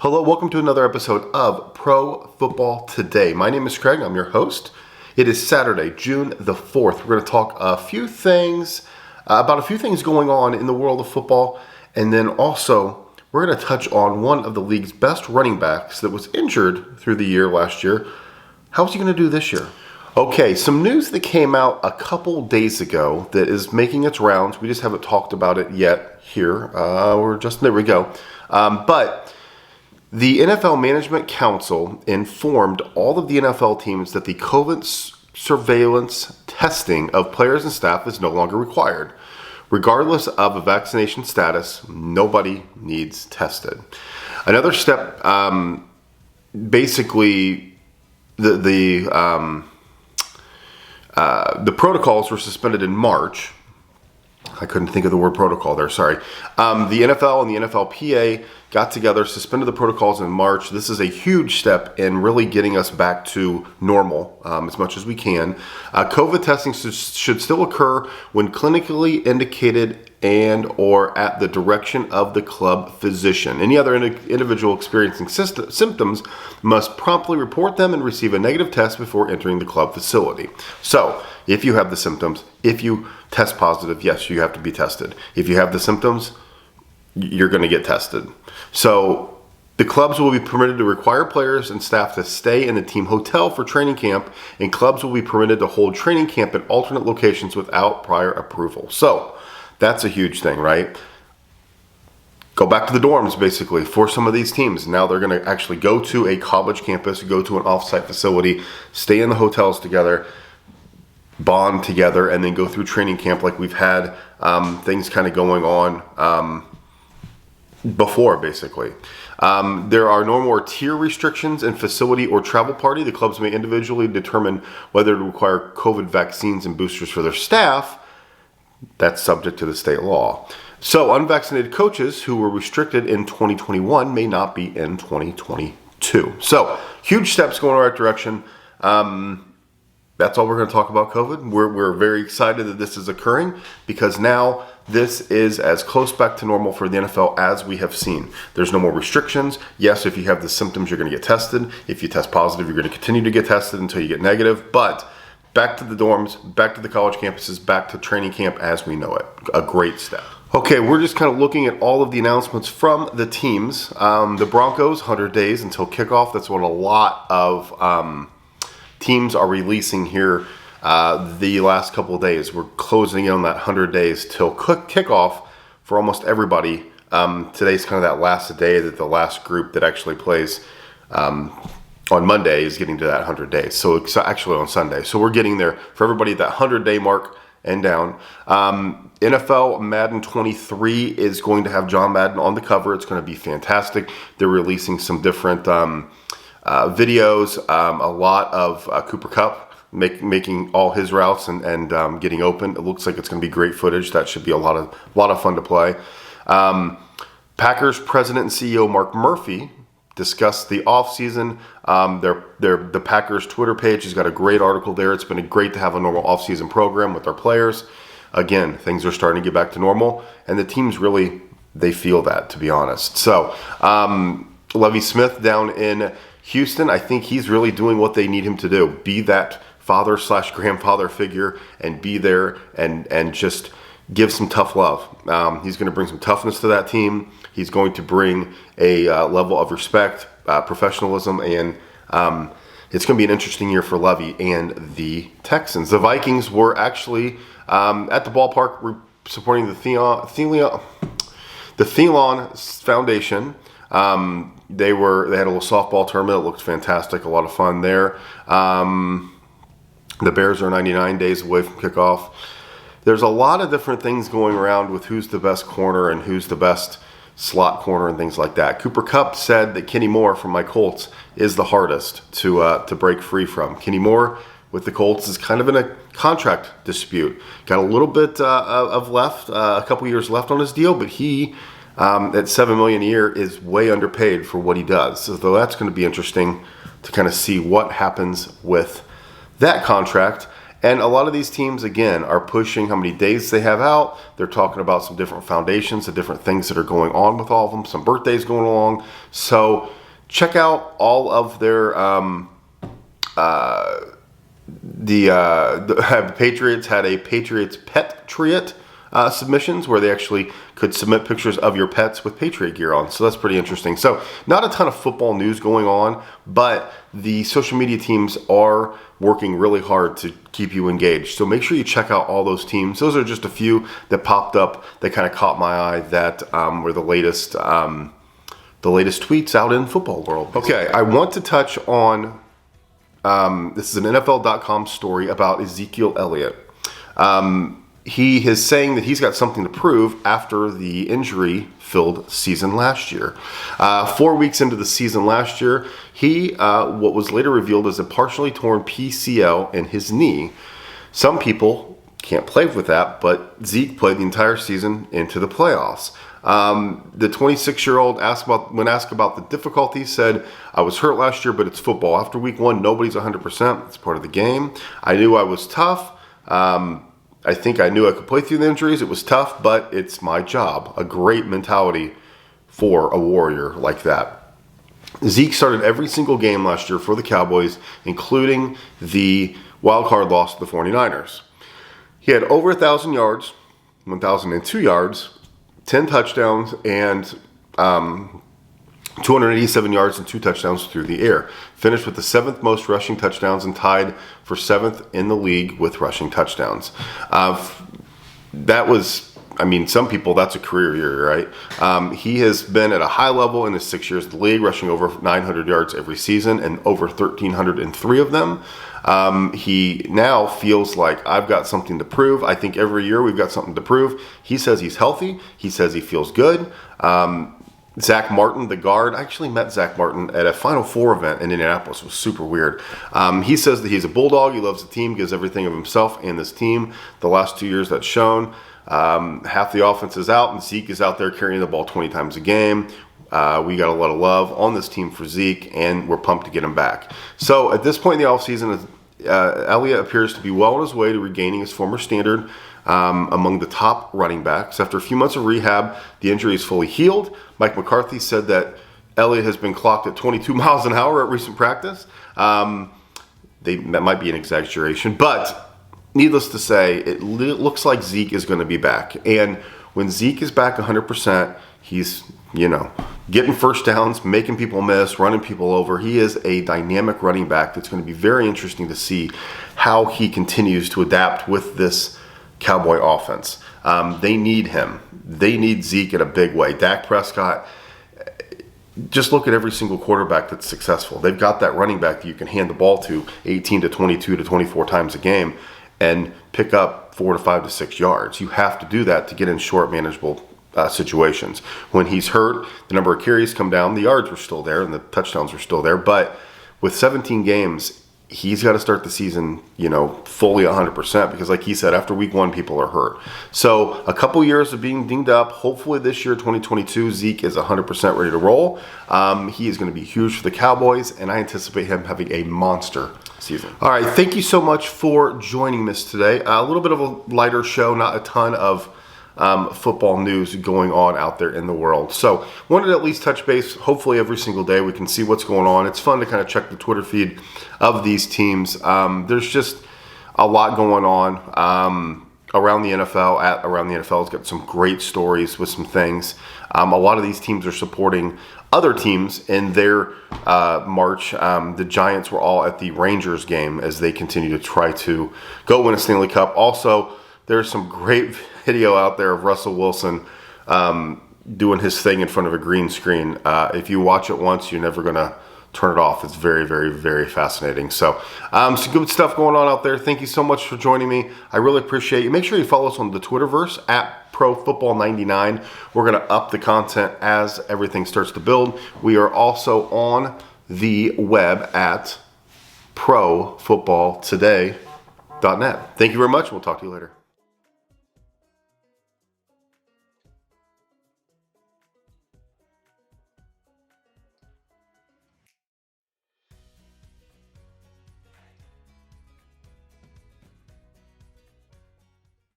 Hello, welcome to another episode of Pro Football Today. My name is Craig, I'm your host. It is Saturday, June the 4th. We're going to talk about a few things going on in the world of football, and then also we're going to touch on one of the league's best running backs that was injured through the year last year. How's he going to do this year? Okay, some news that came out a couple days ago that is making its rounds. We just haven't talked about it yet here. There we go. But the NFL Management Council informed all of the NFL teams that the COVID surveillance testing of players and staff is no longer required. Regardless of a vaccination status, nobody needs tested. Another step, basically, the protocols were suspended in March. I couldn't think of the word protocol there, sorry. The NFL and the NFLPA got together, suspended the protocols in March. This is a huge step in really getting us back to normal as much as we can. COVID testing should still occur when clinically indicated and or at the direction of the club physician. Any other individual experiencing symptoms must promptly report them and receive a negative test before entering the club facility. So, if you have the symptoms, if you test positive, yes, you have to be tested. If you have the symptoms, you're going to get tested. So the clubs will be permitted to require players and staff to stay in the team hotel for training camp, and clubs will be permitted to hold training camp at alternate locations without prior approval. So that's a huge thing, right? Go back to the dorms, basically, for some of these teams. Now they're going to actually go to a college campus, go to an off-site facility, stay in the hotels together, bond together, and then go through training camp like we've had things kind of going on before, basically. There are no more tier restrictions in facility or travel party. The clubs may individually determine whether to require COVID vaccines and boosters for their staff. That's subject to the state law. So unvaccinated coaches who were restricted in 2021 may not be in 2022. So huge steps going in the right direction. That's all we're going to talk about COVID. We're very excited that this is occurring because now this is as close back to normal for the NFL as we have seen. There's no more restrictions. Yes, if you have the symptoms, you're going to get tested. If you test positive, you're going to continue to get tested until you get negative. But back to the dorms, back to the college campuses, back to training camp as we know it. A great step. Okay, we're just kind of looking at all of the announcements from the teams. The Broncos, 100 days until kickoff. That's what a lot of teams are releasing here the last couple of days. We're closing in on that 100 days till kickoff for almost everybody. Today's kind of that last day that the last group that actually plays on Monday is getting to that 100 days. So it's actually on Sunday. So we're getting there for everybody at that 100-day mark and down. NFL Madden 23 is going to have John Madden on the cover. It's going to be fantastic. They're releasing some different videos, a lot of Cooper Kupp making all his routes and getting open. It looks like it's going to be great footage. That should be a lot of fun to play. Packers president and CEO Mark Murphy discussed the offseason. The Packers Twitter page has got a great article there. It's been great to have a normal offseason program with our players. Again, things are starting to get back to normal, and the teams really, they feel that, to be honest. So, Lovie Smith down in Houston, I think he's really doing what they need him to do. Be that father/grandfather figure and be there and just give some tough love. He's going to bring some toughness to that team. He's going to bring a level of respect, professionalism, and it's going to be an interesting year for Lovie and the Texans. The Vikings were actually at the ballpark supporting the Thelon Foundation. They had a little softball tournament. It looked fantastic. A lot of fun there. The Bears are 99 days away from kickoff. There's a lot of different things going around with who's the best corner and who's the best slot corner and things like that. Cooper Kupp said that Kenny Moore from my Colts is the hardest to break free from. Kenny Moore with the Colts is kind of in a contract dispute. Got a little bit of left, a couple years left on his deal, but he at $7 million a year is way underpaid for what he does. So that's going to be interesting to kind of see what happens with that contract. And a lot of these teams, again, are pushing how many days they have out. They're talking about some different foundations, the different things that are going on with all of them, some birthdays going along. So check out all of their the Patriots had a Patriots Pet-triot submissions where they actually could submit pictures of your pets with Patriot gear on. So that's pretty interesting. So not a ton of football news going on, but the social media teams are working really hard to keep you engaged. So make sure you check out all those teams. Those are just a few that popped up that kind of caught my eye that were the latest tweets out in football world. Okay, I want to touch on this is an NFL.com story about Ezekiel Elliott. He is saying that he's got something to prove after the injury-filled season last year. 4 weeks into the season last year, he what was later revealed as a partially torn PCL in his knee. Some people can't play with that, but Zeke played the entire season into the playoffs. The 26-year-old when asked about the difficulty, said, "I was hurt last year, but it's football. After week 1, nobody's 100%. It's part of the game. I knew I was tough. I think I knew I could play through the injuries. It was tough, but it's my job." A great mentality for a warrior like that. Zeke started every single game last year for the Cowboys, including the wild card loss to the 49ers. He had over 1,000 yards, 1,002 yards, 10 touchdowns, and 287 yards and 2 touchdowns through the air. Finished with the 7th most rushing touchdowns and tied for 7th in the league with rushing touchdowns. That was, some people, that's a career year, right? He has been at a high level in his 6 years in the league, rushing over 900 yards every season and over 1,303 of them. He now feels like I've got something to prove. I think every year we've got something to prove. He says he's healthy. He says he feels good. Zach Martin, the guard, I actually met Zach Martin at a Final Four event in Indianapolis. It was super weird. He says that he's a bulldog. He loves the team, gives everything of himself and this team. The last 2 years that's shown. Half the offense is out, and Zeke is out there carrying the ball 20 times a game. We got a lot of love on this team for Zeke, and we're pumped to get him back. So at this point in the offseason, Elliott appears to be well on his way to regaining his former standard among the top running backs. After a few months of rehab, the injury is fully healed. Mike McCarthy said that Elliott has been clocked at 22 miles an hour at recent practice. That might be an exaggeration, but needless to say, it looks like Zeke is going to be back. And when Zeke is back 100%, he's, getting first downs, making people miss, running people over. He is a dynamic running back that's going to be very interesting to see how he continues to adapt with this Cowboy offense. They need him. They need Zeke in a big way. Dak Prescott, just look at every single quarterback that's successful. They've got that running back that you can hand the ball to 18 to 22 to 24 times a game and pick up 4 to 5 to 6 yards. You have to do that to get in short, manageable situations. When he's hurt, the number of carries come down. The yards were still there and the touchdowns were still there. But with 17 games, he's got to start the season, fully 100% because, like he said, after week 1, people are hurt. So a couple years of being dinged up. Hopefully this year, 2022, Zeke is 100% ready to roll. He is going to be huge for the Cowboys, and I anticipate him having a monster season. All right, thank you so much for joining us today. A little bit of a lighter show, not a ton of football news going on out there in the world. So wanted to at least touch base. Hopefully every single day we can see what's going on. It's fun to kind of check the Twitter feed of these teams. There's just a lot going on around the NFL. Around the NFL has got some great stories with some things. A lot of these teams are supporting other teams in their march. The Giants were all at the Rangers game as they continue to try to go win a Stanley Cup. Also, there's some great video out there of Russell Wilson doing his thing in front of a green screen. If you watch it once, you're never going to turn it off. It's very, very, very fascinating. So some good stuff going on out there. Thank you so much for joining me. I really appreciate you. Make sure you follow us on the Twitterverse at ProFootball99. We're going to up the content as everything starts to build. We are also on the web at ProFootballToday.net. Thank you very much. We'll talk to you later.